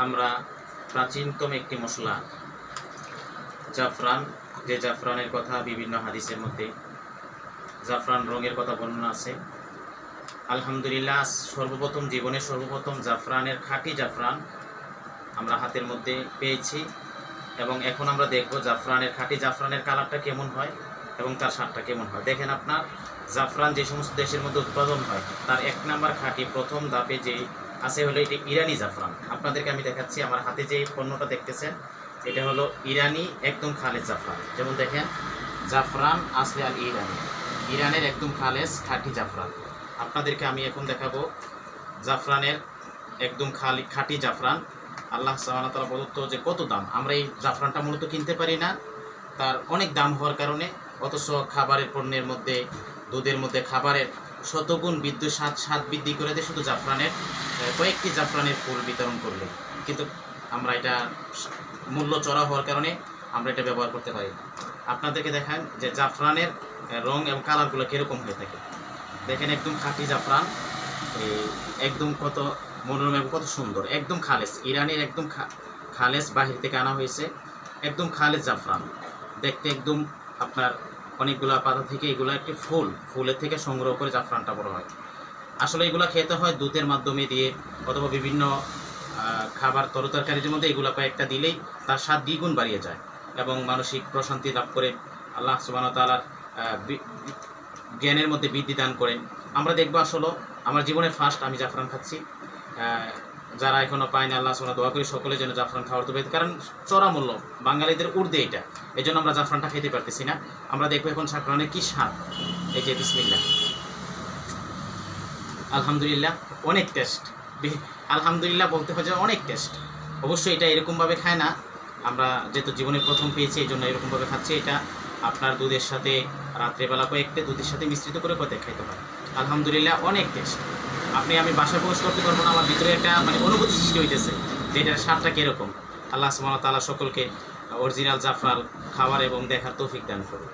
আমরা প্রাচীনতম একটি মশলা জাফরান, যে জাফরানের কথা বিভিন্ন হাদিসের মধ্যে জাফরান রঙের কথা বর্ণনা আছে। আলহামদুলিল্লাহ, জীবনের সর্বপ্রথম জাফরানের খাঁটি জাফরান আমরা হাতের মধ্যে পেয়েছি এবং এখন আমরা দেখব খাঁটি জাফরানের কালারটা কেমন হয় এবং তার স্বাদটা কেমন হয়। দেখেন, আপনার জাফরান যে সমস্ত দেশের মধ্যে উৎপাদন হয় তার 1 নাম্বার খাঁটি প্রথম ধাপে যে আছে হলো এটি ইরানি জাফরান। আপনাদেরকে আমি দেখাচ্ছি, আমার হাতে যে পণ্যটা দেখতেছেন এটা হলো ইরানি একদম খালেজ জাফরান। যেমন দেখেন, জাফরান আসলে আল ইরানের একদম খালেজ খাঁটি জাফরান। আপনাদেরকে আমি এখন দেখাবো জাফরানের একদম খাঁটি জাফরান। আল্লাহ সুবহানাহু ওয়া তাআলা প্রদত্ত যে কত দাম। আমরা এই জাফরানটা মূলত কিনতে পারি না, তার অনেক দাম হওয়ার কারণে, অথচ খাবারের পণ্যের মধ্যে, দুধের মধ্যে খাবারের শতগুণ স্বাদ বৃদ্ধি করে দেয় শুধু জাফরানের কয়েকটি জাফরানের ফুল বিতরণ করলে। কিন্তু আমরা এটা মূল্য চড়া হওয়ার কারণে আমরা এটা ব্যবহার করতে পারি না। আপনাদেরকে দেখান যে জাফরানের রং এবং কালারগুলো কীরকম হয়ে থাকে। দেখেন, একদম খাঁটি জাফরান, একদম কত মনোরম এবং কত সুন্দর, একদম খালেজ ইরানের একদম খালেজ, বাহির থেকে আনা হয়েছে, একদম খালেজ জাফরান। দেখতে একদম আপনার অনেকগুলা পাতা থেকে এগুলো একটি ফুলের থেকে সংগ্রহ করে জাফরানটা বড় হয়। আসলে এগুলো খেতে হয় দুধের মাধ্যমে দিয়ে অথবা বিভিন্ন খাবার তরকারির মধ্যে এগুলো কয়েকটা দিলেই তার স্বাদ দ্বিগুণ বাড়িয়ে যায় এবং মানসিক প্রশান্তি লাভ করে আল্লাহ সুবহানাহু ওয়া তাআলার জ্ঞানের মধ্যে বৃদ্ধি দান করেন। আমরা দেখবো, আসলে আমার জীবনের ফার্স্ট আমি জাফরান খাচ্ছি। যারা এখনও পায়নি, আল্লাহ সুবহানাহু দোয়া করি সকলে যেন জাফরান খাওয়ার তবে, কারণ চড়া মূল্য বাঙালিদের ঊর্ধ্বে এটা, এই জন্য আমরা জাফরানটা খেতে পারতেছি না। আমরা দেখবো এখন জাফরানের কী স্বাদ। এই যে বিসমিল্লাহ, আলহামদুলিল্লাহ, অনেক টেস্ট। আলহামদুলিল্লাহ বলতে হয় যে অনেক টেস্ট। অবশ্যই এটা এরকমভাবে খায় না, আমরা যেহেতু জীবনের প্রথম পেয়েছি এই জন্য এরকমভাবে খাচ্ছি। এটা আপনার দুধের সাথে রাত্রেবেলা কয়েকটা দুধের সাথে মিশ্রিত করে খাইতে পারে। আলহামদুলিল্লাহ, অনেক টেস্ট। আমি বাসায় প্রকাশ করতে পারবো না, আমার ভিতরে একটা অনুভূতি সৃষ্টি হইতেছে যে এটার স্বাদটা কীরকম। আল্লাহ সুবহানাহু ওয়া তাআলা সকলকে অরিজিনাল জাফরান খাওয়ার এবং দেখার তৌফিক দান করুন।